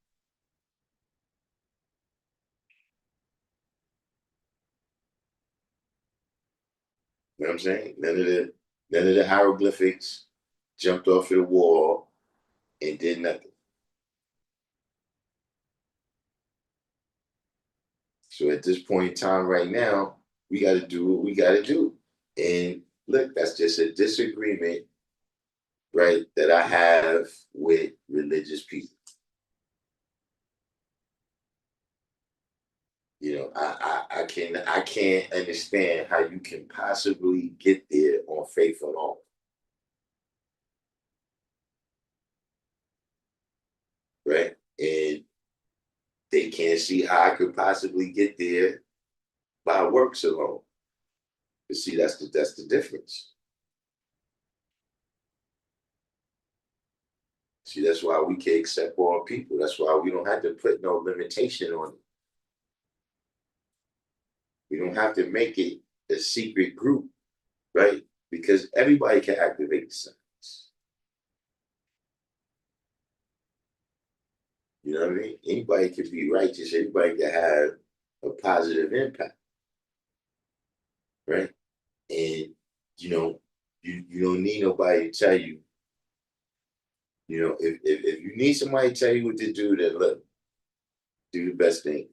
You know what I'm saying? None of the hieroglyphics jumped off of the wall and did nothing. So at this point in time right now, we got to do what we got to do. And look, that's just a disagreement, right, that I have with religious people. I can't understand how you can possibly get there on faith alone. Right? And they can't see how I could possibly get there by works alone. But see, that's the difference. See, that's why we can accept all people. That's why we don't have to put no limitation on it. We don't have to make it a secret group, right? Because everybody can activate the science. You know what I mean? Anybody can be righteous. Anybody can have a positive impact, right? And you don't need nobody to tell you. If you need somebody to tell you what to do, then look, do the best thing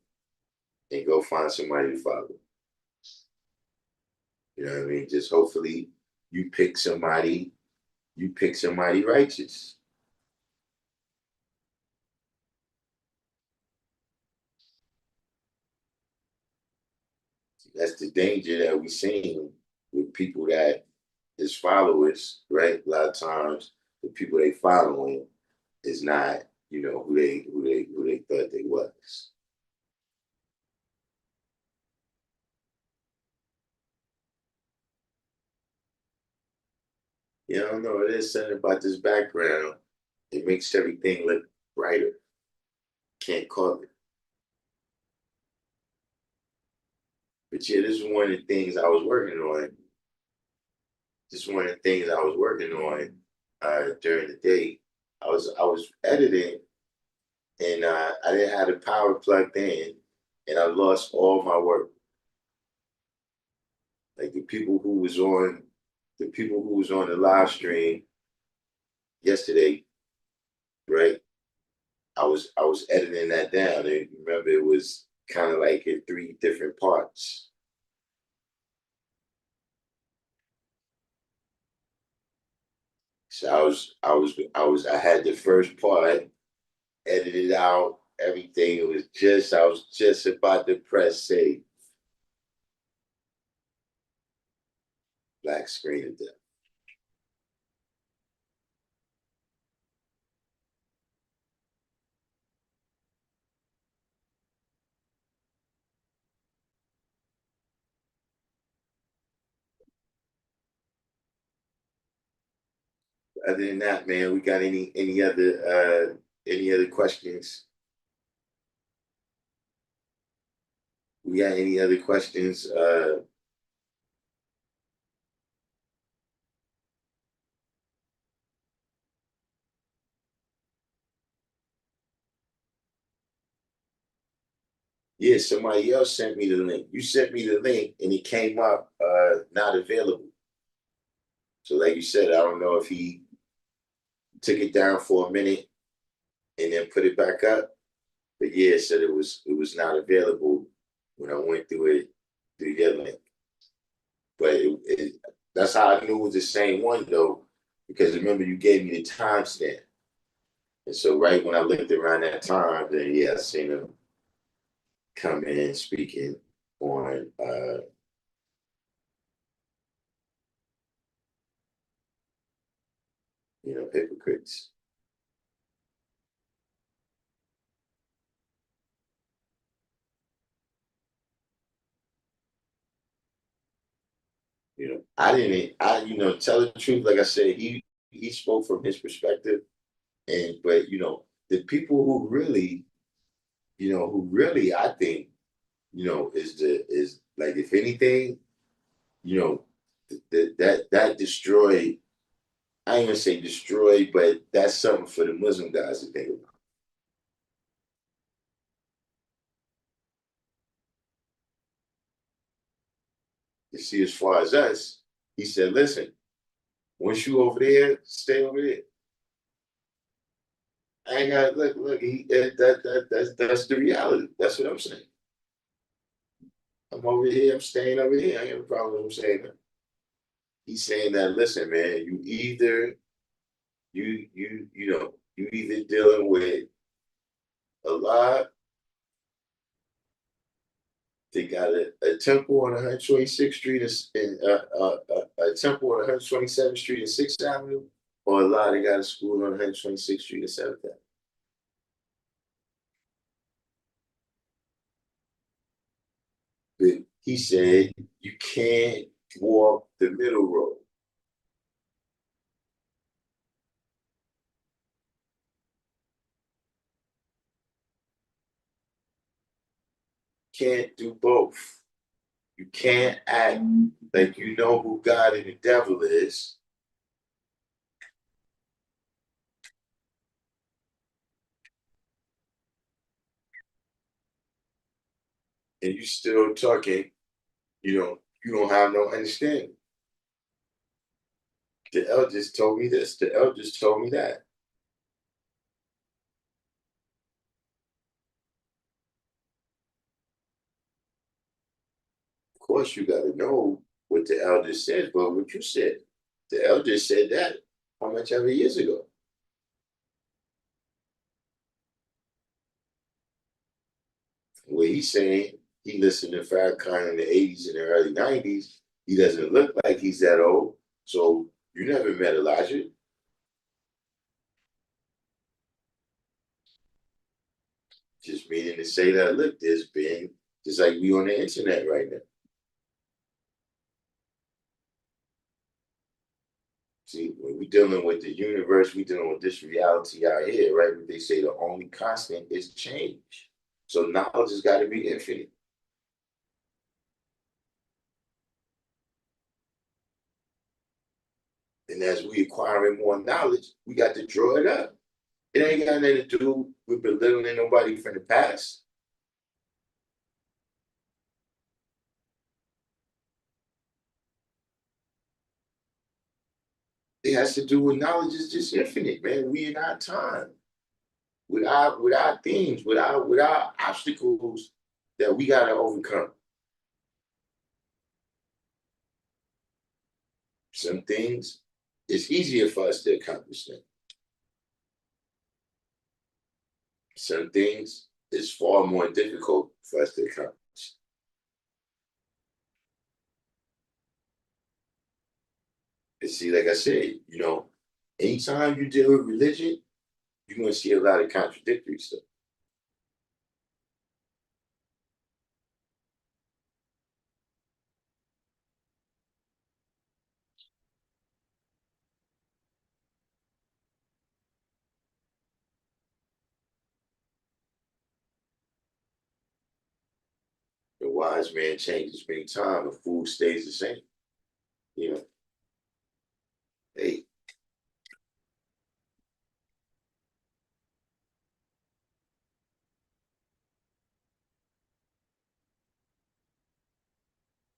and go find somebody to follow. You know what I mean? Just hopefully you pick somebody righteous. That's the danger that we seen with people that is followers, right? A lot of times the people they following is not, who they thought they was. I don't know. It is something about this background. It makes everything look brighter. Can't call it. But yeah, this is one of the things I was working on. This is one of the things I was working on during the day. I was editing, and I didn't have the power plugged in, and I lost all my work. Like the people who was on the live stream yesterday, right? I was editing that down, and remember it was kind of like in three different parts. So I had the first part edited out, everything. I was just about to press save. Black screen of death. Other than that, man, we got any other questions? We got any other questions? Yeah, somebody else sent me the link. You sent me the link and it came up not available. So like you said, I don't know if he took it down for a minute and then put it back up. But yeah, it said it was not available when I went through it through your link. But that's how I knew it was the same one though, because remember you gave me the timestamp. And so right when I looked around that time, then yeah, I seen him come in speaking on hypocrites. Tell the truth, like I said, he spoke from his perspective. But the people who really I think, is like if anything, that destroyed. I ain't gonna say destroyed, but that's something for the Muslim guys to think about. You see, as far as us, he said, listen, once you over there, stay over there. I ain't got look. That's the reality. That's what I'm saying. I'm over here. I'm staying over here. I ain't got a problem with him saying that. He's saying that. Listen, man. You either dealing with a lot. They got a temple on 126th Street and a temple on 127th Street and 6th Avenue, or a lot. They got a school on 126th Street and 7th Avenue. But he said you can't walk the middle road. Can't do both. You can't act like you know who God and the devil is, and you still talking. You don't have no understanding. The elders told me this. The elders told me that. Of course, you got to know what the elders said, but what you said, the elders said that how much ever years ago. What he's saying, he listened to Farrakhan in the 80s and the early 90s. He doesn't look like he's that old. So you never met Elijah. Just meaning to say that, look, there's been, just like we on the internet right now. See, when we dealing with the universe, we dealing with this reality out here, right? What they say the only constant is change. So knowledge has got to be infinite. And as we acquiring more knowledge, we got to draw it up. It ain't got nothing to do with belittling nobody from the past. It has to do with knowledge is just infinite, man. We in our time. with our things, with our obstacles that we gotta overcome. Some things it's easier for us to accomplish them. Some things is far more difficult for us to accomplish. And see, like I said, anytime you deal with religion, you're gonna see a lot of contradictory stuff. The wise man changes many times, the fool stays the same. You know, hey,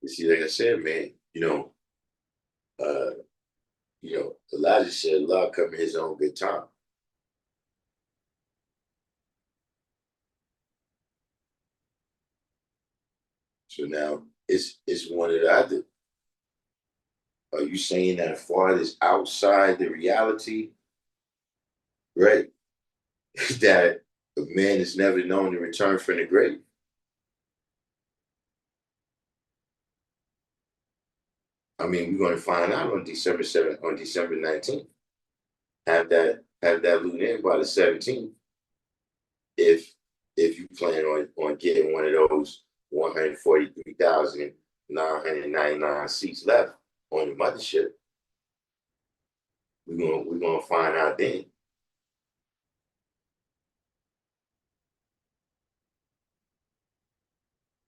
you see, like I said, man, uh, Elijah said, "Allah come in His own good time." So now it's one or the other. Are you saying that far as outside the reality, right? That a man is never known to return from the grave? I mean, we're going to find out on December 7th, on December 19th. Have that loot in by the 17th. If you plan on getting one of those 143,999 seats left on the mothership, we're gonna find out then.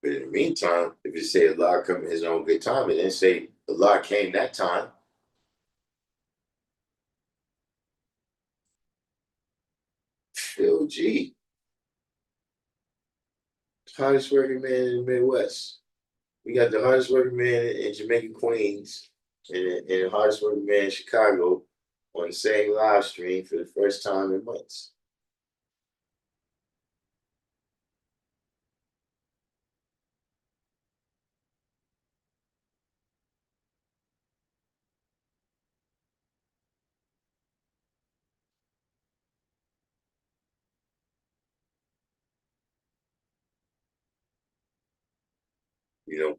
But in the meantime, if it say Allah come in His own good time, and then say Allah came that time, Phil G, hardest working man in the Midwest. We got the hardest working man in Jamaica, Queens, and the hardest working man in Chicago on the same live stream for the first time in months.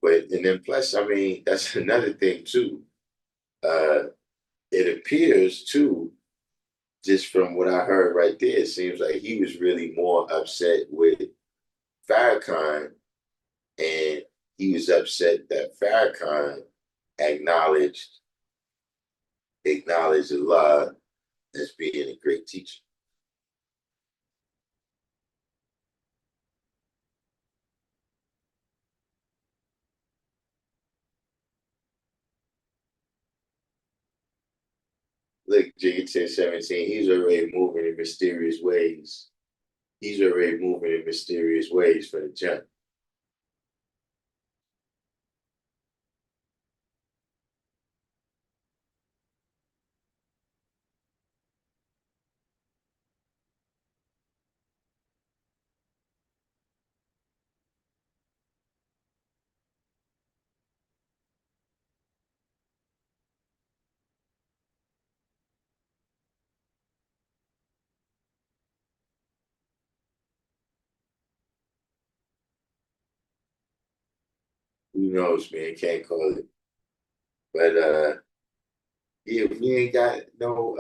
But and then plus, I mean, that's another thing too. Uh, it appears too, just from what I heard right there, it seems like he was really more upset with Farrakhan, and he was upset that Farrakhan acknowledged Allah as being a great teacher. Look, Jiggy 1017, he's already moving in mysterious ways. He's already moving in mysterious ways for the jump. Who knows, man? Can't call it. But yeah, we ain't got no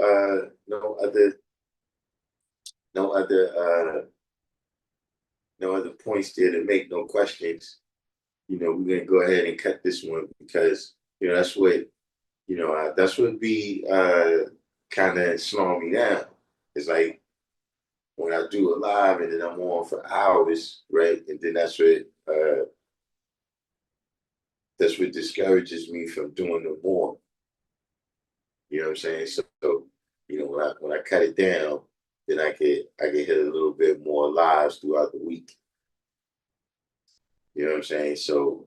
other no other points there to make, no questions. We're gonna go ahead and cut this one because that's what be kind of slowing me down. It's like when I do a live and then I'm on for hours, right? And then that's what discourages me from doing no more. You know what I'm saying? So when I cut it down, then I can hit a little bit more lives throughout the week. You know what I'm saying? So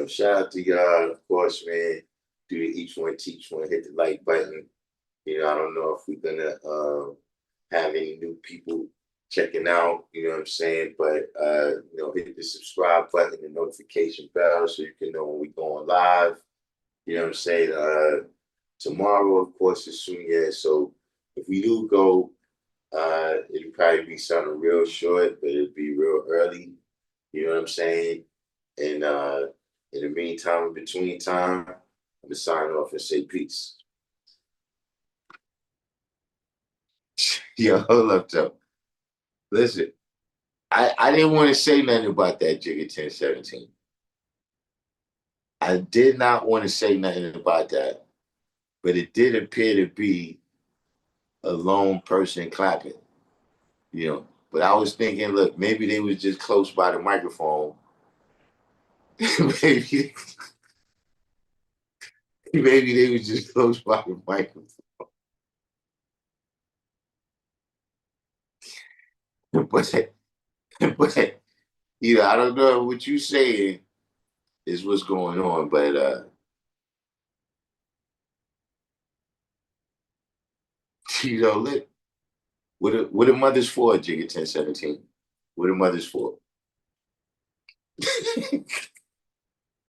shout out to y'all, of course, man. Do the each one teach one, hit the like button. I don't know if we're gonna have any new people checking out, you know what I'm saying? But hit the subscribe button, the notification bell so you can know when we go on live. You know what I'm saying? Tomorrow, of course, is Sunya. So if we do go, it'll probably be something real short, but it'll be real early. You know what I'm saying? And in the meantime, in between time, I'm gonna sign off and say peace. Yo, hold up, though. Listen, I didn't want to say nothing about that Jigga 1017. I did not want to say nothing about that, but it did appear to be a lone person clapping, you know. But I was thinking, look, maybe they was just close by the microphone. maybe, maybe they was just close by the microphone. but, but, I don't know what you saying is what's going on, but look, what are mothers for, Jigga 1017? What are mothers for?